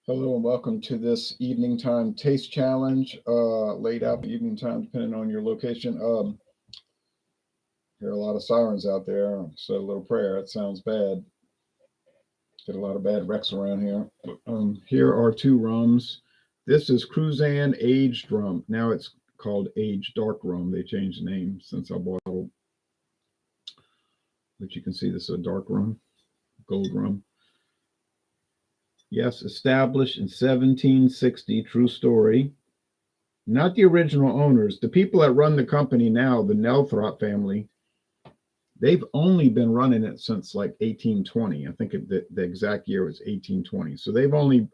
Hello and welcome to this evening time taste challenge. Late out evening time, depending on your location. Hear a lot of sirens out there. Say a little prayer. It sounds bad. Get a lot of bad wrecks around here. Here are two rums. This is Cruzan Aged Rum. Now it's called Aged Dark Rum. They changed the name since I bought it. But you can see this is a dark rum, gold rum. Yes, established in 1760. True story. Not the original owners. The people that run the company now, the Nelthrop family, they've only been running it since like 1820. I think the exact year was 1820. So they've only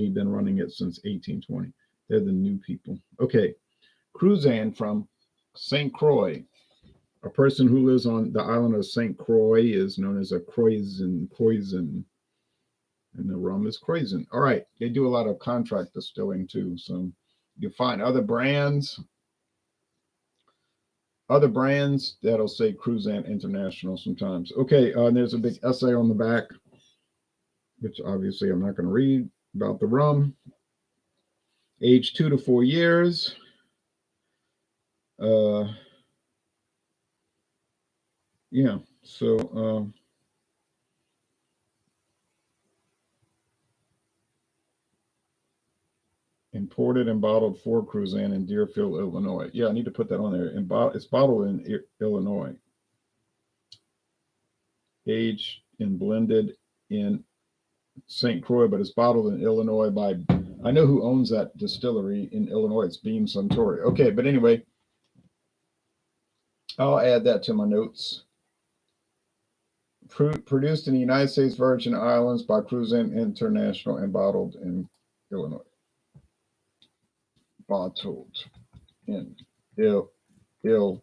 been running it since 1820. They're the new people. Okay, Cruzan from St. Croix. A person who lives on the island of St. Croix is known as a poison, and the rum is Cruzan. All right, they do a lot of contract distilling too. So you find other brands that'll say Cruzan International sometimes. Okay, there's a big essay on the back, which obviously I'm not going to read, about the rum. Age 2 to 4 years. Yeah, so imported and bottled for Cruzan in Deerfield, Illinois. Yeah, I need to put that on there. It's bottled in Illinois. Aged and blended in St. Croix, but it's bottled in Illinois by, I know who owns that distillery in Illinois. It's Beam Suntory. Okay, but anyway, I'll add that to my notes. Produced in the United States Virgin Islands by Cruzan International and bottled in Illinois. Bottled in Illinois.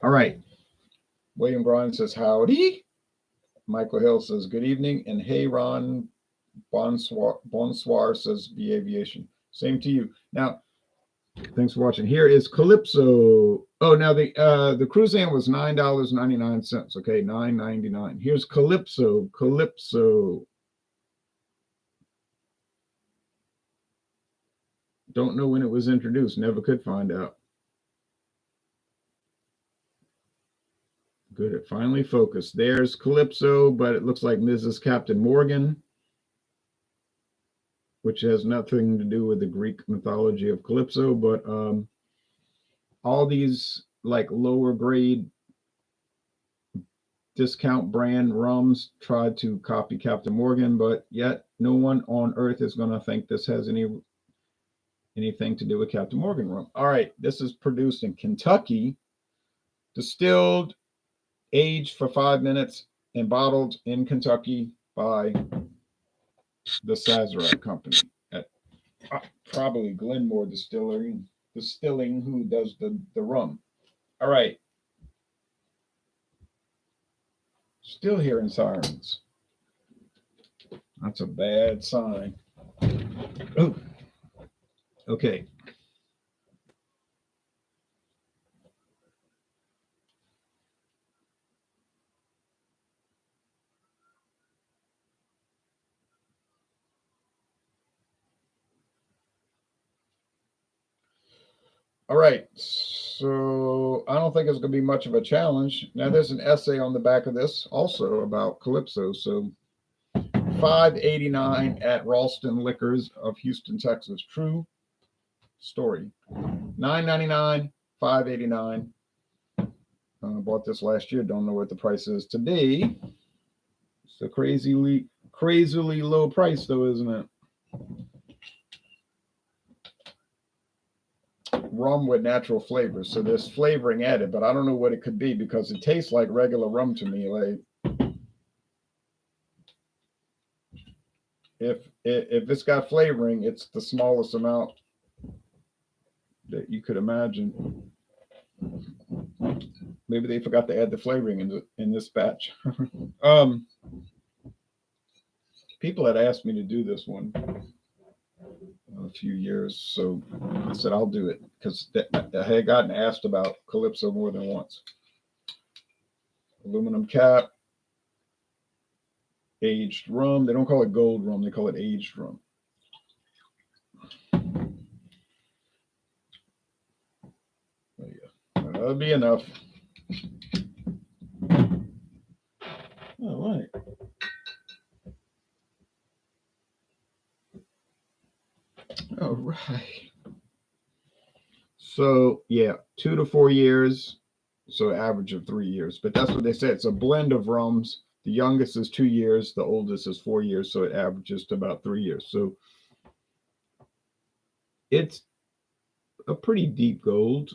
All right. William Bryan says, howdy. Michael Hill says, good evening. And hey, Ron Bonsoir says, be aviation. Same to you. Now, thanks for watching. Here is Calypso. Oh, now the Cruzan was $9.99. Okay, $9.99. Here's Calypso. Calypso. Don't know when it was introduced. Never could find out. Good, it finally focused. There's Calypso, but it looks like Mrs. Captain Morgan, which has nothing to do with the Greek mythology of Calypso, but all these like lower grade discount brand rums tried to copy Captain Morgan, but yet no one on earth is going to think this has anything to do with Captain Morgan rum. All right, this is produced in Kentucky, distilled, aged for 5 minutes, and bottled in Kentucky by the Sazerac Company at probably Glenmore Distilling, who does the rum. All right. Still hearing sirens. That's a bad sign. Oh, okay. All right, so I don't think it's going to be much of a challenge. Now, there's an essay on the back of this also about Calypso. So, $5.89 at Ralston Liquors of Houston, Texas. True story. $9.99, $5.89. Bought this last year. Don't know what the price is today. It's a crazily low price, though, isn't it? Rum with natural flavors, so there's flavoring added, but I don't know what it could be because it tastes like regular rum to me. Like if it's got flavoring, it's the smallest amount that you could imagine. Maybe they forgot to add the flavoring in this batch. People had asked me to do this one a few years, so I said I'll do it because I had gotten asked about Calypso more than once. Aluminum cap. Aged rum. They don't call it gold rum. They call it aged rum. Oh, yeah. That'll be enough. All right. All right. So, yeah, 2 to 4 years. So, average of 3 years. But that's what they said. It's a blend of rums. The youngest is 2 years. The oldest is 4 years. So, it averages to about 3 years. So, it's a pretty deep gold.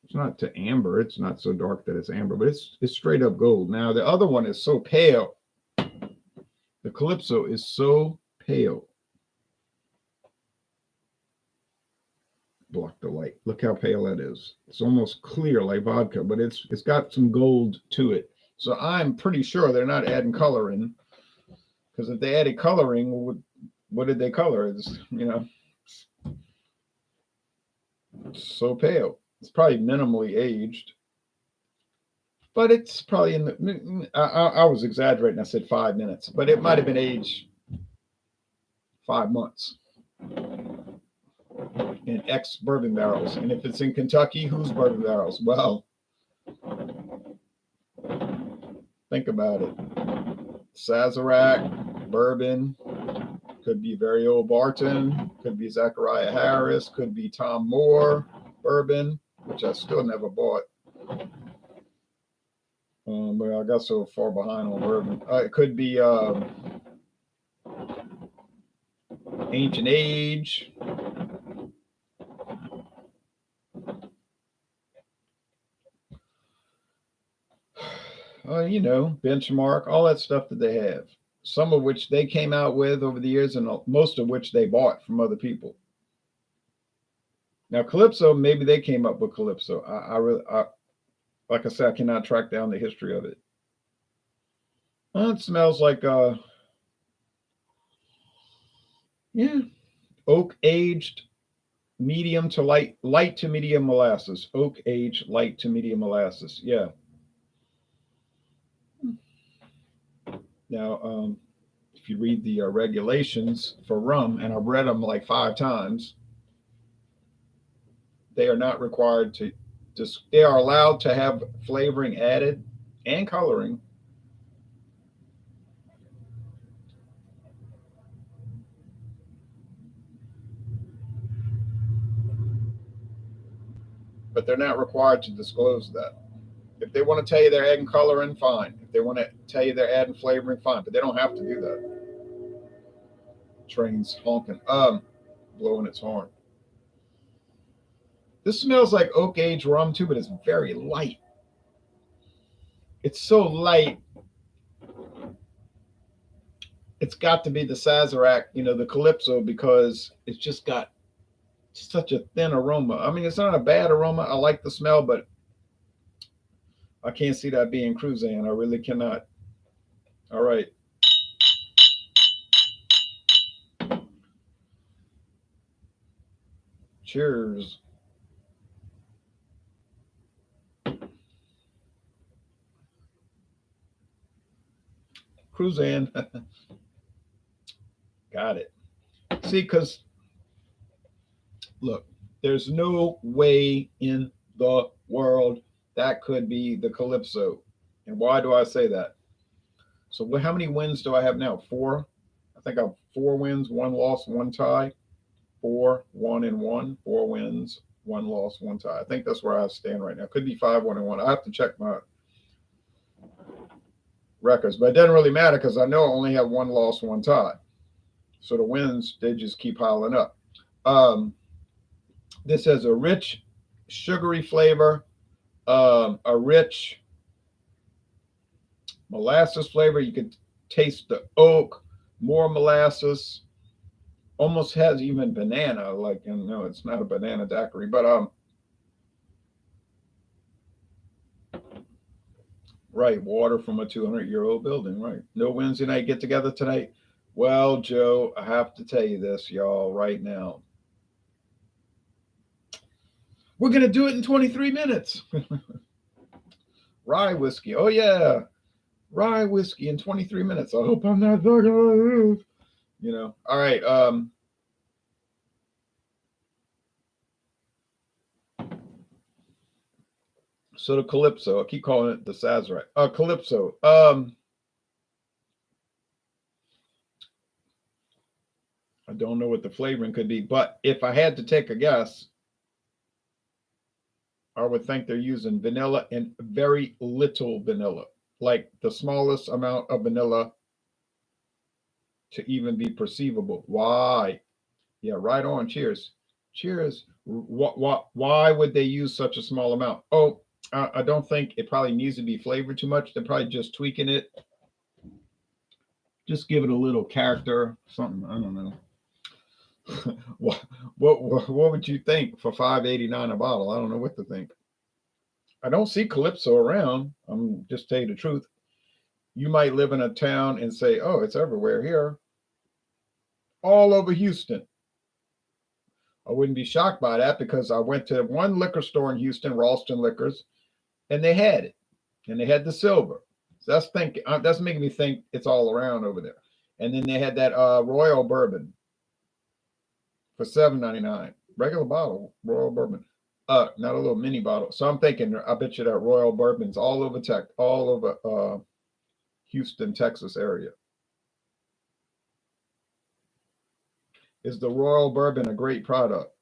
It's not to amber. It's not so dark that it's amber, but it's straight up gold. Now, the other one is so pale. The Calypso is so pale. Block the light. Look how pale that is. It's almost clear like vodka, but it's got some gold to it. So I'm pretty sure they're not adding color in, because if they added coloring, what did they color? It's, it's so pale. It's probably minimally aged, but it's probably in the. I was exaggerating. I said 5 minutes, but it might have been aged 5 months. In ex bourbon barrels. And if it's in Kentucky, whose bourbon barrels? Well, think about it. Sazerac, bourbon, could be very old Barton, could be Zachariah Harris, could be Tom Moore bourbon, which I still never bought. But I got so far behind on bourbon. It could be Ancient Age. Benchmark, all that stuff that they have, some of which they came out with over the years, and most of which they bought from other people. Now, Calypso, maybe they came up with Calypso. I like I said, I cannot track down the history of it. It smells like oak aged medium to light to medium molasses. Oak aged light to medium molasses. Yeah. Now, if you read the regulations for rum, and I've read them like 5 times, they are not required to. They are allowed to have flavoring added and coloring, but they're not required to disclose that. If they want to tell you they're adding coloring, fine. If they want to tell you they're adding flavoring, fine. But they don't have to do that. Train's honking, blowing its horn. This smells like oak aged rum too, but it's very light. It's so light. It's got to be the Sazerac, the Calypso, because it's just got such a thin aroma. I mean, it's not a bad aroma. I like the smell, but I can't see that being Cruzan. I really cannot. All right. Cheers. Cruzan. Got it. See, because look, there's no way in the world that could be the Calypso. And why do I say that? So how many wins do I have now? 4. I think I have 4 wins, 1 loss, 1 tie. 4, 1 and 1. 4 wins, 1 loss, 1 tie. I think that's where I stand right now. Could be 5, 1 and 1. I have to check my records, but it doesn't really matter because I know I only have 1 loss, 1 tie. So the wins, they just keep piling up. This has a rich, sugary flavor, a rich molasses flavor. You can taste the oak, more molasses. Almost has even banana, like, no, it's not a banana daiquiri, but right, water from a 200-year-old building, right. No Wednesday night get together tonight. Well, Joe, I have to tell you this, y'all, right now. We're going to do it in 23 minutes. Rye whiskey. Oh, yeah. rye whiskey in 23 minutes. I hope I'm not fucking, All right. So the Calypso, I keep calling it the Sazerac. Calypso. I don't know what the flavoring could be, but if I had to take a guess, I would think they're using vanilla and very little vanilla, like the smallest amount of vanilla to even be perceivable. Why? Yeah, right on. Cheers. Cheers. Why would they use such a small amount? Oh, I don't think it probably needs to be flavored too much. They're probably just tweaking it. Just give it a little character, something. I don't know. what would you think for $5.89 a bottle? I don't know what to think. I don't see Calypso around. I'm just tell you the truth. You might live in a town and say, "Oh, it's everywhere here, all over Houston." I wouldn't be shocked by that because I went to one liquor store in Houston, Ralston Liquors, and they had it, and they had the silver. So that's making me think it's all around over there. And then they had that Royal Bourbon for $7.99, regular bottle Royal Bourbon. Not a little mini bottle. So I'm thinking, I bet you that Royal Bourbon's all over Houston, Texas area. Is the Royal Bourbon a great product?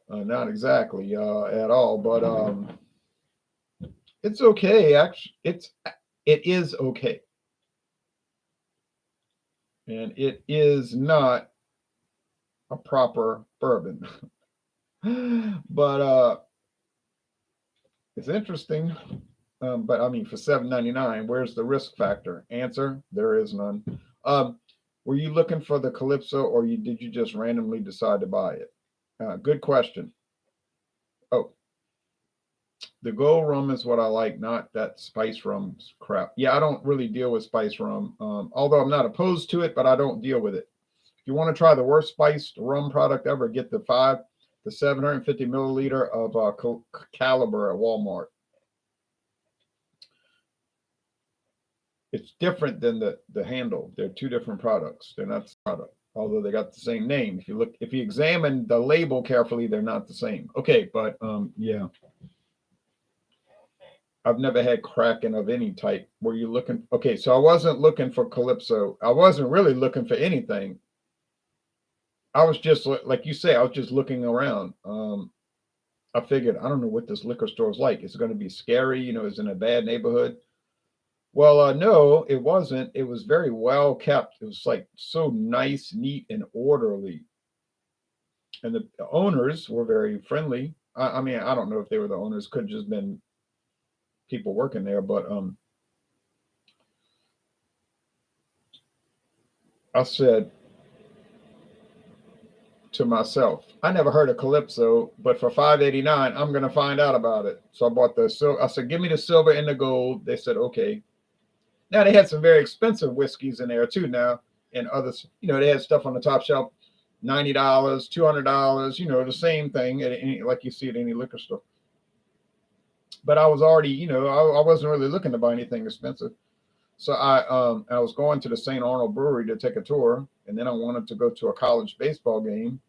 Not exactly at all, but it's okay. Actually, it is okay, and it is not a proper bourbon, but it's interesting. But I mean, for $7.99, where's the risk factor? Answer: there is none. Were you looking for the Calypso, or did you just randomly decide to buy it? Good question. Oh, the gold rum is what I like, not that spice rum crap. Yeah, I don't really deal with spice rum, although I'm not opposed to it, but I don't deal with it. If you want to try the worst spiced rum product ever, get the 750 milliliter of Caliber at Walmart. It's different than the handle. They're two different products. They're not the product, although they got the same name. If you examine the label carefully, they're not the same. Okay, but yeah. I've never had Kraken of any type. Were you looking? Okay, so I wasn't looking for Calypso. I wasn't really looking for anything. I was just like you say. I was just looking around. I figured I don't know what this liquor store is like. Is it going to be scary? Is it in a bad neighborhood? Well, no, it wasn't. It was very well kept. It was like so nice, neat, and orderly. And the owners were very friendly. I mean, I don't know if they were the owners. Could have just been people working there, but I said to myself, I never heard of Calypso, but for $5.89, I'm gonna find out about it. So I bought the silver. I said, give me the silver and the gold. They said, okay. Now they had some very expensive whiskeys in there too. Now and others, they had stuff on the top shelf, $90, $200. The same thing like you see at any liquor store. But I was already, I wasn't really looking to buy anything expensive. So I was going to the St. Arnold Brewery to take a tour, and then I wanted to go to a college baseball game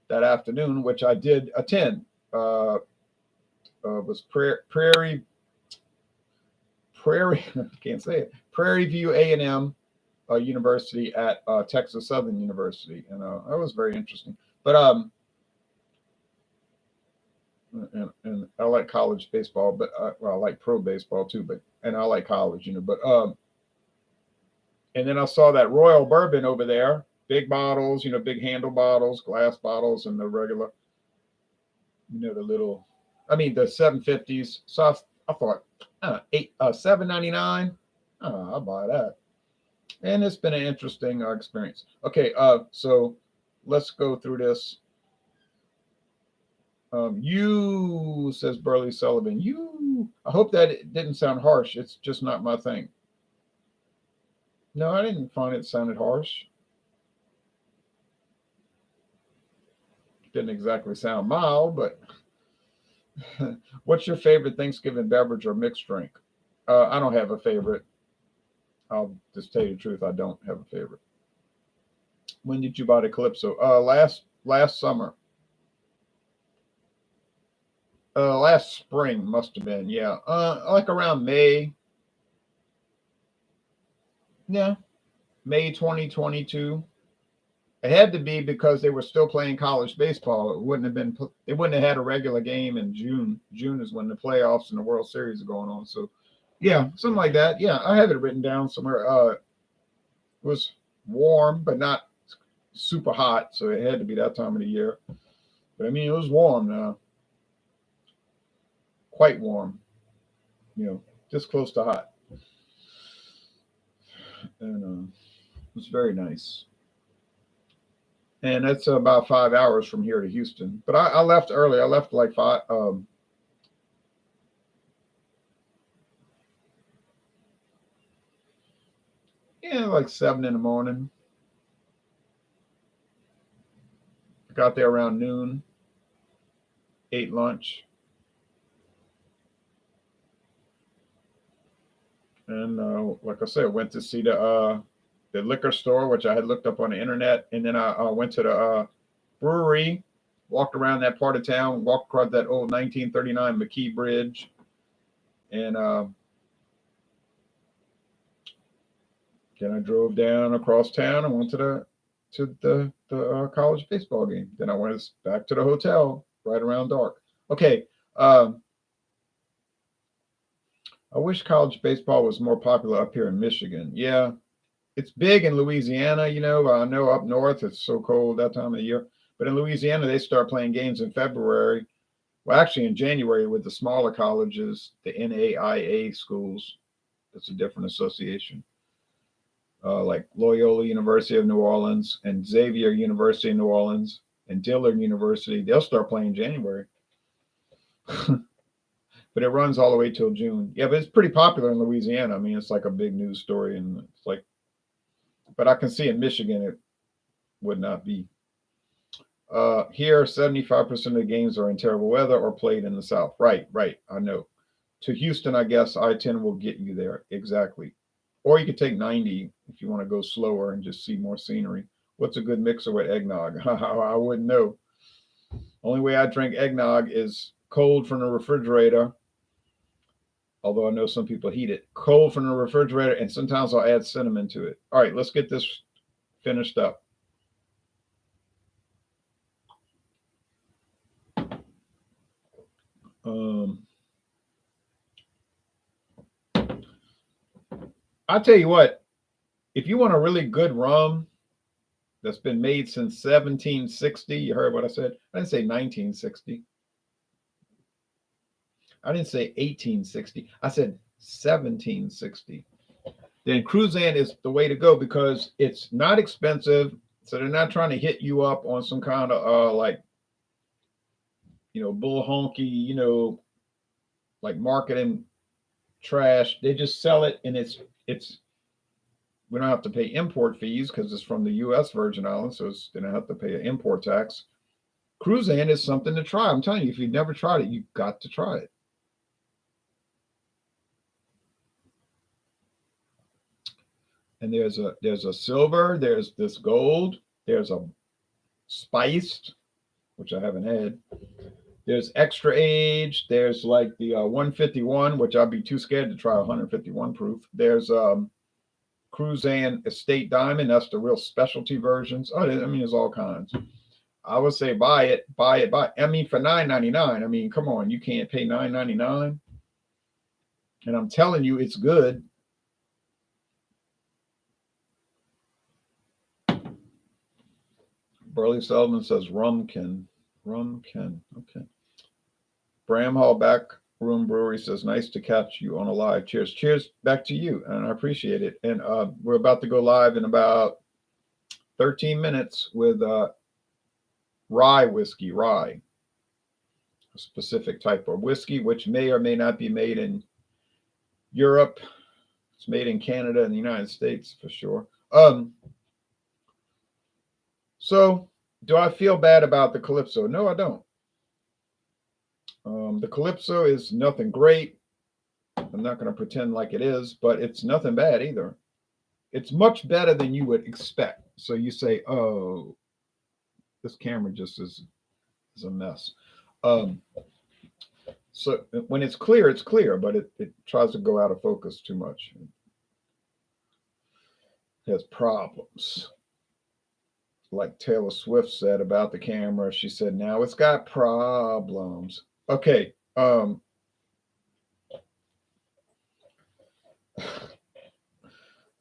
that afternoon, which I did attend. Was Prairie can't say it, Prairie View A&M University at Texas Southern University, and that was very interesting. But and I like college baseball, but I like pro baseball too. And I like college, But and then I saw that Royal Bourbon over there, big bottles, big handle bottles, glass bottles, and the regular, the little, the 750s. So I thought, $7.99. I'll buy that. And it's been an interesting experience. Okay, so let's go through this. You, says Burley Sullivan. I hope that it didn't sound harsh. It's just not my thing. No, I didn't find it sounded harsh. Didn't exactly sound mild, but what's your favorite Thanksgiving beverage or mixed drink? I don't have a favorite. I'll just tell you the truth. I don't have a favorite. When did you buy the Calypso? Last summer. Last spring must have been. Yeah. Like around May. Yeah, May 2022. It had to be because they were still playing college baseball. It wouldn't have been. They wouldn't have had a regular game in June. June is when the playoffs and the World Series are going on. So, yeah, something like that. Yeah, I have it written down somewhere. It was warm, but not super hot, so it had to be that time of the year. But I mean, it was warm now, quite warm. Just close to hot, and it was very nice. And that's about 5 hours from here to Houston. But I left early. I left like five. Yeah, like 7 in the morning. Got there around noon. Ate lunch, and like I said, went to see the liquor store, which I had looked up on the internet, and then I went to the brewery. Walked around that part of town. Walked across that old 1939 McKee Bridge, and then I drove down across town and went to the college baseball game. Then I went back to the hotel right around dark. Okay. I wish college baseball was more popular up here in Michigan. Yeah, it's big in Louisiana. I know up north it's so cold that time of the year. But in Louisiana, they start playing games in February. Well, actually, in January with the smaller colleges, the NAIA schools. That's a different association. Like Loyola University of New Orleans and Xavier University of New Orleans and Dillard University. They'll start playing in January. But it runs all the way till June. Yeah, but it's pretty popular in Louisiana. I mean, it's like a big news story, and it's like, but I can see in Michigan it would not be. Here, 75% of the games are in terrible weather or played in the South. Right, right. I know. To Houston, I guess I-10 will get you there. Exactly. Or you could take 90 if you want to go slower and just see more scenery. What's a good mixer with eggnog? I wouldn't know. Only way I drink eggnog is cold from the refrigerator. Although I know some people heat it. Cold from the refrigerator, and sometimes I'll add cinnamon to it. All right, let's get this finished up. I'll tell you what, if you want a really good rum that's been made since 1760, you heard what I said? I didn't say 1960. I didn't say 1860. I said 1760. Then Cruzan is the way to go because it's not expensive. So they're not trying to hit you up on some kind of like, bull honky, like marketing trash. They just sell it, and it's we don't have to pay import fees because it's from the U.S. Virgin Islands, so they don't have to pay an import tax. Cruzan is something to try. I'm telling you, if you've never tried it, you've got to try it. And there's a silver, there's this gold, there's a spiced, which I haven't had. There's extra age. There's like the 151, which I'd be too scared to try 151 proof. There's Cruzan Estate Diamond. That's the real specialty versions. Oh, I mean, there's all kinds. I would say buy it. I mean, for $9.99. I mean, come on, you can't pay $9.99. And I'm telling you, it's good. Burley Sullivan says Rumkin. Okay. Bramhall Backroom Brewery says, nice to catch you on a live. Cheers. Cheers back to you. And I appreciate it. And we're about to go live in about 13 minutes with rye whiskey, a specific type of whiskey, which may or may not be made in Europe. It's made in Canada and the United States for sure. So do I feel bad about the Calypso? No, I don't. The Calypso is nothing great. I'm not going to pretend like it is, but it's nothing bad either. It's much better than you would expect. So you say, oh, this camera just is a mess. Um, so when it's clear, but it tries to go out of focus too much. It has problems. Like Taylor Swift said about the camera, she said, now it's got problems. Okay.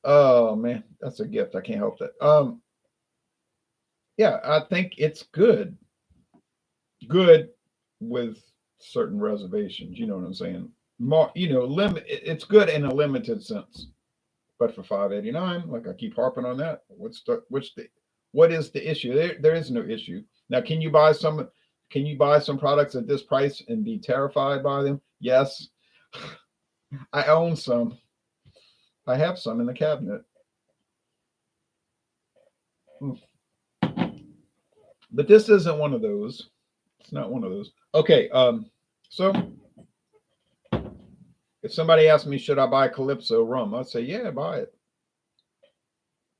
Oh man, that's a gift. I can't help that. Yeah, I think it's good. Good with certain reservations. You know what I'm saying? More, limit. It's good in a limited sense. But for $5.89, like I keep harping on that, what is the issue? There is no issue. Now, can you buy some? Can you buy some products at this price and be terrified by them? Yes, I own some. I have some in the cabinet. But this isn't one of those. It's not one of those. Okay, so if somebody asked me, should I buy Calypso rum? I'd say, yeah, buy it.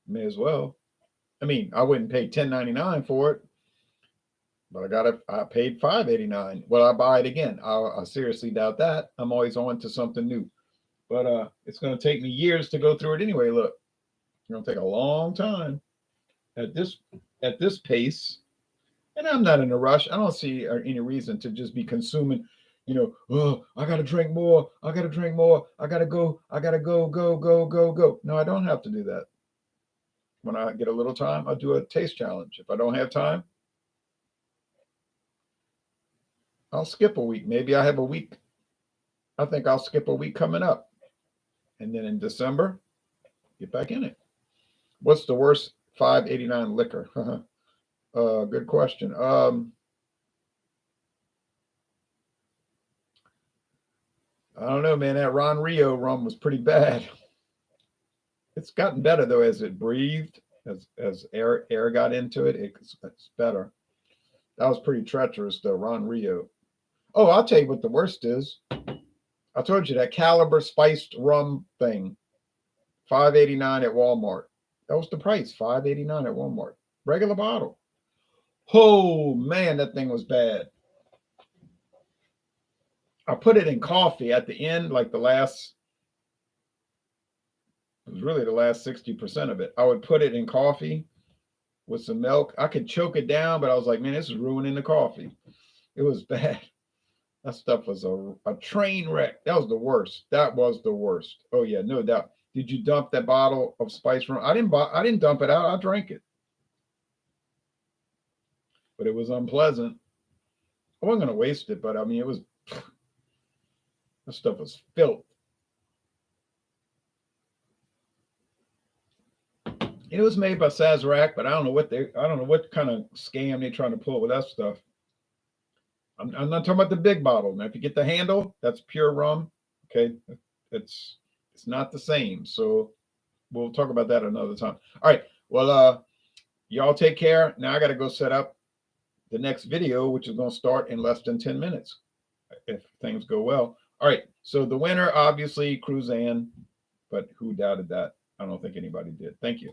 May as well. I mean, I wouldn't pay $10.99 for it, but I paid $5.89. Will I buy it again? I seriously doubt that. I'm always on to something new. But it's going to take me years to go through it anyway. Look, it's going to take a long time at this pace. And I'm not in a rush. I don't see any reason to just be consuming, oh, I got to drink more. I got to drink more. I got to go. I got to go, go, go, go, go. No, I don't have to do that. When I get a little time, I'll do a taste challenge. If I don't have time, I'll skip a week. Maybe I have a week. I think I'll skip a week coming up. And then in December, get back in it. What's the worst $5.89 liquor? Good question. I don't know, man. That Ron Rio rum was pretty bad. It's gotten better though as it breathed, as air got into it. It's better. That was pretty treacherous though, Ron Rio. Oh, I'll tell you what the worst is. I told you that Caliber spiced rum thing, $5.89 at Walmart. That was the price, $5.89 at Walmart. Regular bottle. Oh man, that thing was bad. I put it in coffee at the end, like it was really the last 60% of it. I would put it in coffee with some milk. I could choke it down, but I was like, man, this is ruining the coffee. It was bad. That stuff was a train wreck. That was the worst. That was the worst. Oh yeah, no doubt. Did you dump that bottle of spice rum? I didn't dump it out. I drank it. But it was unpleasant. I wasn't going to waste it, but I mean, that stuff was filth. It was made by Sazerac, but I don't know what kind of scam they're trying to pull with that stuff. I'm not talking about the big bottle. Now, if you get the handle, that's pure rum. Okay, it's not the same. So we'll talk about that another time. All right. Well, y'all take care. Now I got to go set up the next video, which is going to start in less than 10 minutes if things go well. All right. So the winner, obviously, Cruzan, but who doubted that? I don't think anybody did. Thank you.